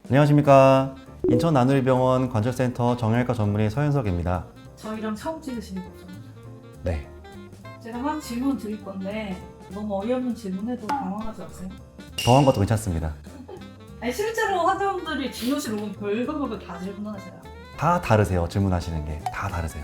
안녕하십니까. 인천 나누리병원 관절센터 정형외과 전문의 서현석입니다. 저희랑 처음 찍으시는 거죠? 네. 제가 막 질문 드릴 건데 너무 어이없는 질문해도 당황하지 마세요. 더한 것도 괜찮습니다. 아니 실제로 환자분들이 진료실 오면 별거별거 다 질문하세요. 다 다르세요. 질문하시는 게 다 다르세요.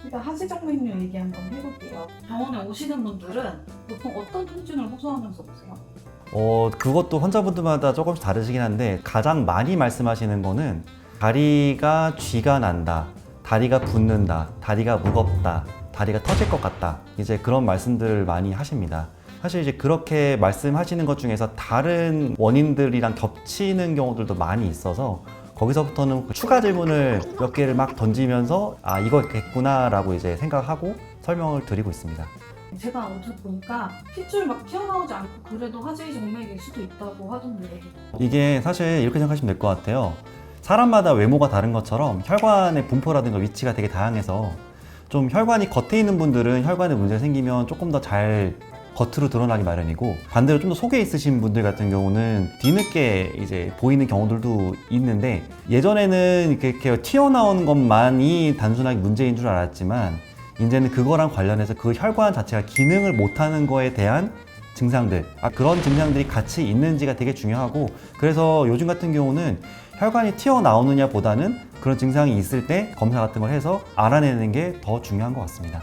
일단 하지정맥류 얘기 한번 해볼게요. 병원에 오시는 분들은 보통 어떤 통증을 호소하면서 오세요? 그것도 환자분들마다 조금씩 다르시긴 한데 가장 많이 말씀하시는 거는 다리가 쥐가 난다, 다리가 붓는다, 다리가 무겁다, 다리가 터질 것 같다. 이제 그런 말씀들을 많이 하십니다. 사실 이제 그렇게 말씀하시는 것 중에서 다른 원인들이랑 겹치는 경우들도 많이 있어서 거기서부터는 추가 질문을 몇 개를 막 던지면서 아 이거겠구나 라고 이제 생각하고 설명을 드리고 있습니다. 제가 어디서 보니까 핏줄 막 튀어나오지 않고 그래도 하지정맥일 수도 있다고 하던데 이게 사실 이렇게 생각하시면 될 것 같아요. 사람마다 외모가 다른 것처럼 혈관의 분포라든가 위치가 되게 다양해서 좀 혈관이 겉에 있는 분들은 혈관에 문제가 생기면 조금 더 잘 겉으로 드러나기 마련이고 반대로 좀 더 속에 있으신 분들 같은 경우는 뒤늦게 이제 보이는 경우들도 있는데 예전에는 이렇게 튀어나오는 것만이 단순하게 문제인 줄 알았지만 이제는 그거랑 관련해서 그 혈관 자체가 기능을 못하는 거에 대한 증상들, 그런 증상들이 같이 있는지가 되게 중요하고 그래서 요즘 같은 경우는 혈관이 튀어나오느냐 보다는 그런 증상이 있을 때 검사 같은 걸 해서 알아내는 게 더 중요한 것 같습니다.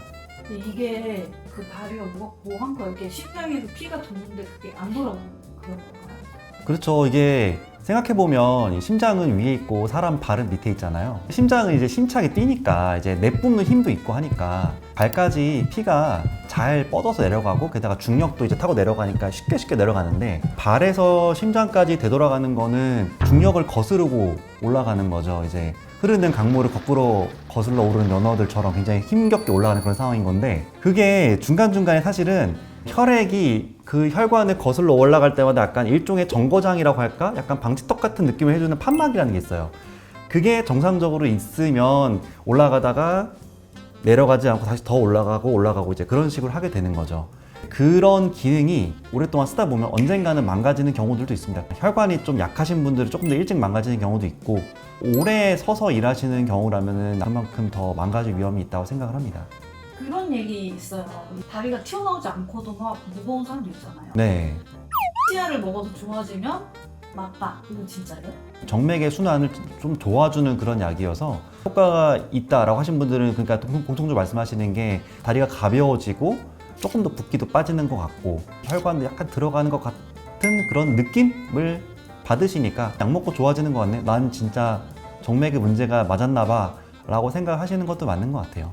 이게 그 다리가 무겁고 한 거 이렇게 심장에서 피가 도는데 그게 안 돌아오는 그런 건가요? 그렇죠. 이게 생각해보면 이 심장은 위에 있고 사람 발은 밑에 있잖아요. 심장은 이제 심차게 뛰니까 이제 내뿜는 힘도 있고 하니까 발까지 피가 잘 뻗어서 내려가고 게다가 중력도 이제 타고 내려가니까 쉽게 내려가는데 발에서 심장까지 되돌아가는 거는 중력을 거스르고 올라가는 거죠. 이제 흐르는 강물을 거꾸로 거슬러 오르는 연어들처럼 굉장히 힘겹게 올라가는 그런 상황인 건데 그게 중간중간에 사실은 혈액이 그 혈관을 거슬러 올라갈 때마다 약간 일종의 정거장이라고 할까? 약간 방지턱 같은 느낌을 해주는 판막이라는 게 있어요. 그게 정상적으로 있으면 올라가다가 내려가지 않고 다시 더 올라가고 이제 그런 식으로 하게 되는 거죠. 그런 기능이 오랫동안 쓰다 보면 언젠가는 망가지는 경우들도 있습니다. 혈관이 좀 약하신 분들은 조금 더 일찍 망가지는 경우도 있고 오래 서서 일하시는 경우라면 그만큼 더 망가질 위험이 있다고 생각을 합니다. 그런 얘기 있어요. 다리가 튀어나오지 않고도 막 무거운 사람도 있잖아요. 네. 치아를 먹어서 좋아지면 맞다. 이거 진짜예요? 정맥의 순환을 좀 도와주는 그런 약이어서 효과가 있다라고 하신 분들은 그러니까 공통적으로 말씀하시는 게 다리가 가벼워지고 조금 더 붓기도 빠지는 것 같고 혈관도 약간 들어가는 것 같은 그런 느낌을 받으시니까 약 먹고 좋아지는 것 같네. 난 진짜 정맥의 문제가 맞았나 봐 라고 생각하시는 것도 맞는 것 같아요.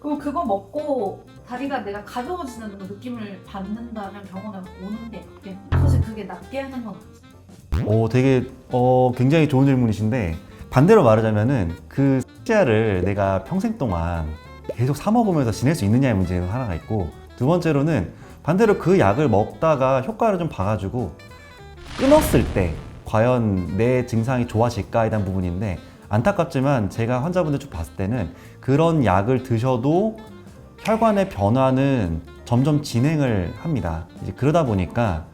그럼 그거 먹고 다리가 내가 가벼워지는 느낌을 받는다면 병원에 오는 게 낫겠네. 사실 그게 낫게 하는 건 아니지. 되게 굉장히 좋은 질문이신데 반대로 말하자면은 그 치아를 내가 평생 동안 계속 사 먹으면서 지낼 수 있느냐의 문제가 하나가 있고 두 번째로는 반대로 그 약을 먹다가 효과를 좀 봐가지고 끊었을 때 과연 내 증상이 좋아질까에 대한 부분인데 안타깝지만 제가 환자분들 쭉 봤을 때는 그런 약을 드셔도 혈관의 변화는 점점 진행을 합니다. 이제 그러다 보니까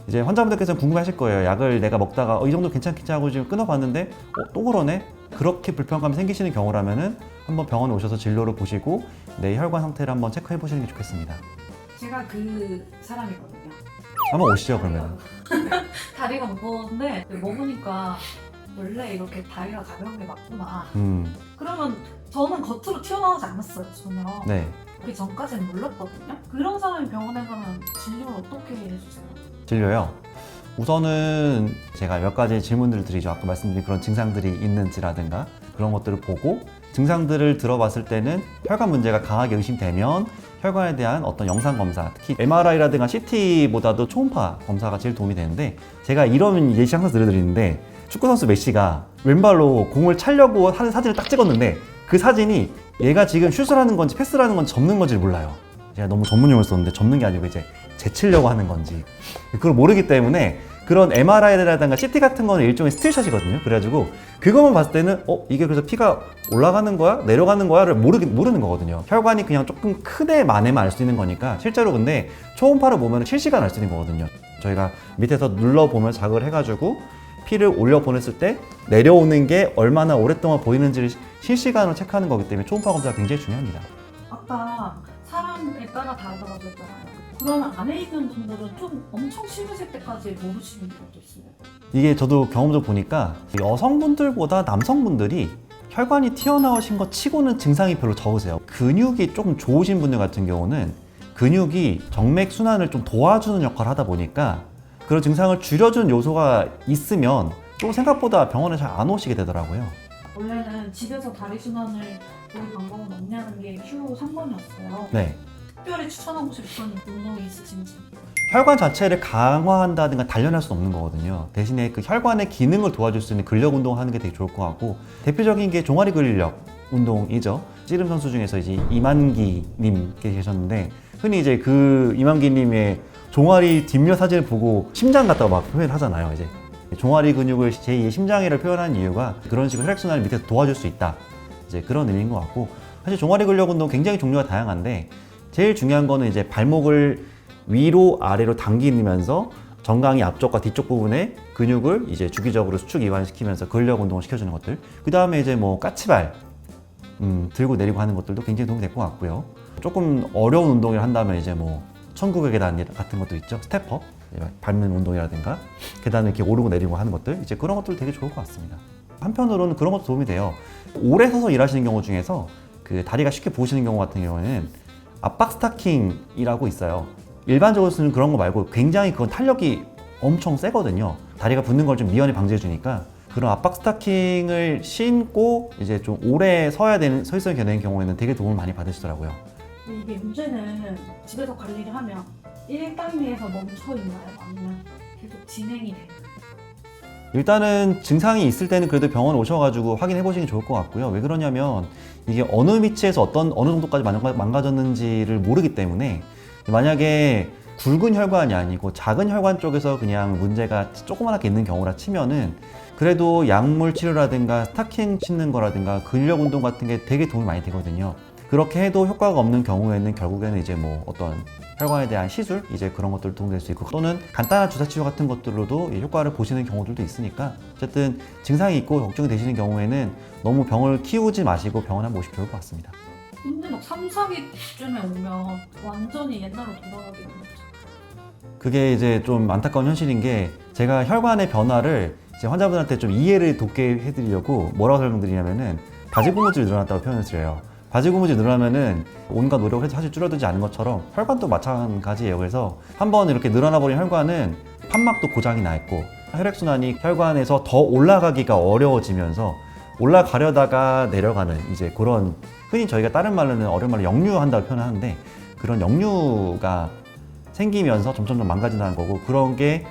이제 환자분들께서는 궁금해하실 거예요. 약을 내가 먹다가 이 정도 괜찮겠지 하고 지금 끊어봤는데 또 그러네? 그렇게 불편감이 생기시는 경우라면은 한번 병원에 오셔서 진료를 보시고 내 혈관 상태를 한번 체크해 보시는 게 좋겠습니다. 제가 그 사람이거든요. 한번 오시죠 그러면. 다리가 무거운데 먹으니까 원래 이렇게 다리가 가벼운 게 맞구나. 그러면 저는 겉으로 튀어나오지 않았어요, 전혀. 네. 그 전까지는 몰랐거든요. 그런 사람이 병원에 가면 진료를 어떻게 해주세요? 진료요. 우선은 제가 몇 가지 질문들을 드리죠. 아까 말씀드린 그런 증상들이 있는지라든가 그런 것들을 보고 증상들을 들어봤을 때는 혈관 문제가 강하게 의심되면 혈관에 대한 어떤 영상 검사, 특히 MRI라든가 CT보다도 초음파 검사가 제일 도움이 되는데 제가 이런 예시 항상 들려드리는데 축구선수 메시가 왼발로 공을 차려고 하는 사진을 딱 찍었는데 그 사진이 얘가 지금 슛을 하는 건지 패스를 하는 건지 접는 건지를 몰라요. 제가 너무 전문용어를 썼는데 접는 게 아니고 이제 제치려고 하는 건지 그걸 모르기 때문에 그런 MRI라든가 CT 같은 거는 일종의 스틸샷이거든요. 그래가지고 그것만 봤을 때는 이게 그래서 피가 올라가는 거야? 내려가는 거야?를 모르는 거거든요. 혈관이 그냥 조금 크네 마네만 알 수 있는 거니까 실제로 근데 초음파를 보면 실시간 알 수 있는 거거든요. 저희가 밑에서 눌러보면 자극을 해가지고 피를 올려 보냈을 때 내려오는 게 얼마나 오랫동안 보이는지를 실시간으로 체크하는 거기 때문에 초음파 검사가 굉장히 중요합니다. 아까 사람에 따라 다르다고 했잖아요. 그러면 안에 있는 분들은 좀 엄청 심했을 때까지 모르시는 분도 있어요. 이게 저도 경험적으로 보니까 여성분들보다 남성분들이 혈관이 튀어나오신 것 치고는 증상이 별로 적으세요. 근육이 조금 좋으신 분들 같은 경우는 근육이 정맥 순환을 좀 도와주는 역할을 하다 보니까 그런 증상을 줄여주는 요소가 있으면 또 생각보다 병원에 잘 안 오시게 되더라고요. 원래는 집에서 다리 순환을 보는 방법은 없냐는 게 Q 3번이었어요. 네. 특별히 추천하고 싶은 운동이 있으신지. 혈관 자체를 강화한다든가 단련할 수는 없는 거거든요. 대신에 그 혈관의 기능을 도와줄 수 있는 근력 운동을 하는 게 되게 좋을 것 같고, 대표적인 게 종아리 근력 운동이죠. 씨름 선수 중에서 이제 이만기님 계셨는데, 흔히 이제 그 이만기님의 종아리 뒷면 사진을 보고 심장 같다고 막 표현하잖아요. 이제 종아리 근육을 제2의 심장이라고 표현하는 이유가 그런 식으로 혈액순환을 밑에서 도와줄 수 있다, 이제 그런 의미인 것 같고, 사실 종아리 근력 운동 굉장히 종류가 다양한데 제일 중요한 거는 이제 발목을 위로 아래로 당기면서 정강이 앞쪽과 뒤쪽 부분의 근육을 이제 주기적으로 수축 이완시키면서 근력 운동을 시켜주는 것들. 그 다음에 이제 뭐 까치발 들고 내리고 하는 것들도 굉장히 도움이 될 것 같고요. 조금 어려운 운동을 한다면 이제 뭐 천국의 계단 같은 것도 있죠. 스태퍼 밟는 운동이라든가 계단을 이렇게 오르고 내리고 하는 것들, 이제 그런 것들 되게 좋을 것 같습니다. 한편으로는 그런 것도 도움이 돼요. 오래 서서 일하시는 경우 중에서 그 다리가 쉽게 부으시는 경우 같은 경우에는 압박 스타킹이라고 있어요. 일반적으로 쓰는 그런 거 말고 굉장히 그건 탄력이 엄청 세거든요. 다리가 붓는 걸 좀 미연에 방지해 주니까 그런 압박 스타킹을 신고 이제 좀 오래 서 있어야 되는 경우에는 되게 도움을 많이 받으시더라고요. 이게 문제는 집에서 관리를 하면 1단계에서 멈춰 있나요? 아니면 계속 진행이 돼요? 일단은 증상이 있을 때는 그래도 병원 오셔가지고 확인해 보시는 게 좋을 것 같고요. 왜 그러냐면 이게 어느 위치에서 어느 정도까지 망가졌는지를 모르기 때문에, 만약에 굵은 혈관이 아니고 작은 혈관 쪽에서 그냥 문제가 조그맣게 있는 경우라 치면은 그래도 약물 치료라든가 스타킹 신는 거라든가 근력 운동 같은 게 되게 도움이 많이 되거든요. 그렇게 해도 효과가 없는 경우에는 결국에는 이제 뭐 어떤 혈관에 대한 시술, 이제 그런 것들 도움될 수 있고, 또는 간단한 주사 치료 같은 것들로도 효과를 보시는 경우들도 있으니까, 어쨌든 증상이 있고 걱정이 되시는 경우에는 너무 병을 키우지 마시고 병원 한번 오시면 좋을 것 같습니다. 근데 막 3, 4기쯤에 오면 완전히 옛날로 돌아가게 되는 거죠. 그게 이제 좀 안타까운 현실인 게, 제가 혈관의 변화를 이제 환자분한테 좀 이해를 돕게 해드리려고 뭐라고 설명드리냐면은 바지 고무줄이 늘어났다고 표현을 드려요. 바지 고무줄이 늘어나면은 온갖 노력을 해서 사실 줄어들지 않은 것처럼 혈관도 마찬가지예요. 그래서 한번 이렇게 늘어나 버린 혈관은 판막도 고장이 나 있고, 혈액순환이 혈관에서 더 올라가기가 어려워지면서 올라가려다가 내려가는 이제 그런, 흔히 저희가 다른 말로는 어려운 말로 역류한다고 표현하는데, 그런 역류가 생기면서 점점 망가진다는 거고, 그런 게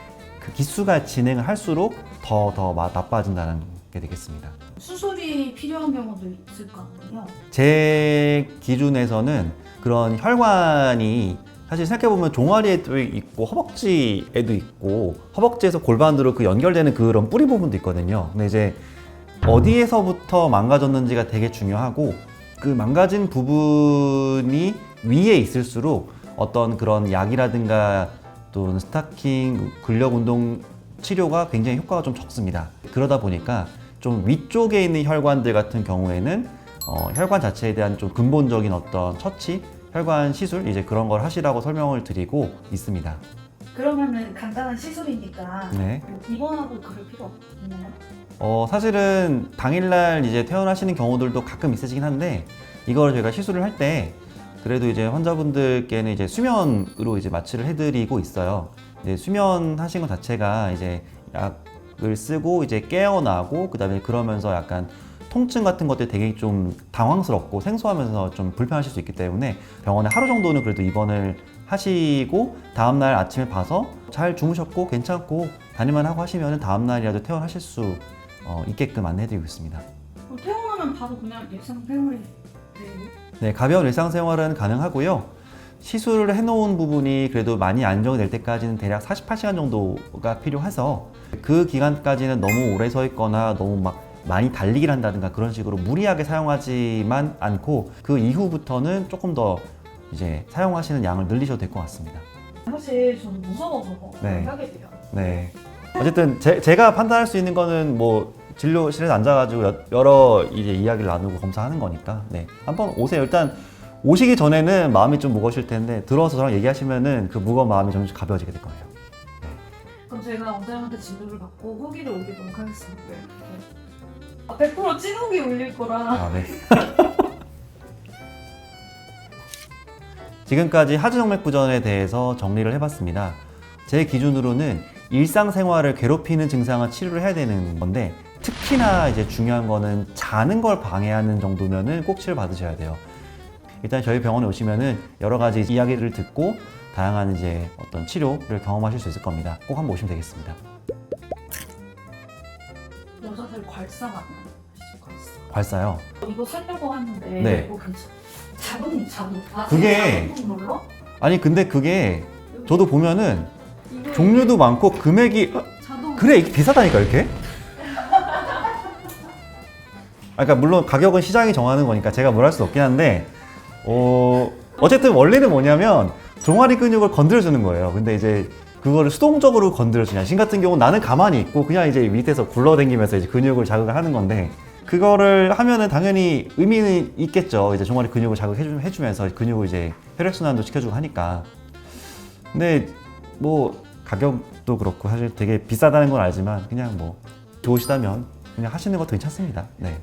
그 기수가 진행을 할수록 더 나빠진다는 게 되겠습니다. 수술이 필요한 경우도 있을 거 아니에요? 제 기준에서는 그런 혈관이 사실 생각해보면 종아리에도 있고 허벅지에도 있고, 허벅지에서 골반으로 그 연결되는 그런 뿌리 부분도 있거든요. 근데 이제 어디에서부터 망가졌는지가 되게 중요하고, 그 망가진 부분이 위에 있을수록 어떤 그런 약이라든가 또는 스타킹, 근력 운동 치료가 굉장히 효과가 좀 적습니다. 그러다 보니까 좀 위쪽에 있는 혈관들 같은 경우에는 혈관 자체에 대한 좀 근본적인 어떤 처치, 혈관 시술, 이제 그런 걸 하시라고 설명을 드리고 있습니다. 그러면은 간단한 시술이니까 네. 입원하고 그럴 필요 없나요? 사실은 당일날 이제 퇴원하시는 경우들도 가끔 있으시긴 한데, 이걸 저희가 시술을 할 때 그래도 이제 환자분들께는 이제 수면으로 이제 마취를 해드리고 있어요. 이제 수면하신 것 자체가 이제 약을 쓰고 이제 깨어나고, 그다음에 그러면서 약간 통증 같은 것들이 되게 좀 당황스럽고 생소하면서 좀 불편하실 수 있기 때문에 병원에 하루 정도는 그래도 입원을 하시고, 다음날 아침에 봐서 잘 주무셨고 괜찮고 다닐만 하고 하시면 다음날이라도 퇴원하실 수 있게끔 안내해드리고 있습니다. 퇴원하면 바로 그냥 일상생활이 돼요? 네, 가벼운 일상생활은 가능하고요. 시술을 해놓은 부분이 그래도 많이 안정이 될 때까지는 대략 48시간 정도가 필요해서, 그 기간까지는 너무 오래 서 있거나 너무 막 많이 달리기를 한다든가 그런 식으로 무리하게 사용하지만 않고, 그 이후부터는 조금 더 이제 사용하시는 양을 늘리셔도 될 것 같습니다. 사실 저는 무서워서 네. 못 하게 돼요. 네. 어쨌든 제가 판단할 수 있는 거는 뭐 진료실에 앉아가지고 여러 이제 이야기를 나누고 검사하는 거니까 네 한번 오세요. 일단 오시기 전에는 마음이 좀 무거우실 텐데 들어와서 저랑 얘기하시면은 그 무거운 마음이 점점 가벼워지게 될 거예요. 그럼 제가 원장님한테 진료를 받고 후기를 올리도록 하겠습니다. 네. 100% 찐 후기 올릴 거라. 아, 네. 지금까지 하지정맥부전에 대해서 정리를 해봤습니다. 제 기준으로는 일상생활을 괴롭히는 증상을 치료를 해야 되는 건데 특히나 이제 중요한 거는 자는 걸 방해하는 정도면은 꼭 치료 받으셔야 돼요. 일단 저희 병원에 오시면은 여러 가지 이야기를 듣고 다양한 이제 어떤 치료를 경험하실 수 있을 겁니다. 꼭 한번 오시면 되겠습니다. 여자들 괄사 맞나요? 괄사. 괄사요. 이거 살려고 하는데 네. 뭐 괜찮아? 자동. 아, 그게- 자동 눌러? 아니 근데 그게 저도 보면은 이거 종류도 많고 금액이 자동. 그래 이게 비싸다니까 이렇게. 그러니까 물론 가격은 시장이 정하는 거니까 제가 뭘 할 수 없긴 한데 어쨌든 원리는 뭐냐면 종아리 근육을 건드려주는 거예요. 근데 이제 그거를 수동적으로 건드려주냐. 신 같은 경우는 나는 가만히 있고 그냥 이제 밑에서 굴러다니면서 이제 근육을 자극을 하는 건데 그거를 하면은 당연히 의미는 있겠죠. 이제 종아리 근육을 자극해주면서 근육을 이제 혈액순환도 시켜주고 하니까. 근데 뭐 가격도 그렇고 사실 되게 비싸다는 건 알지만 그냥 뭐 좋으시다면 그냥 하시는 것도 괜찮습니다. 네.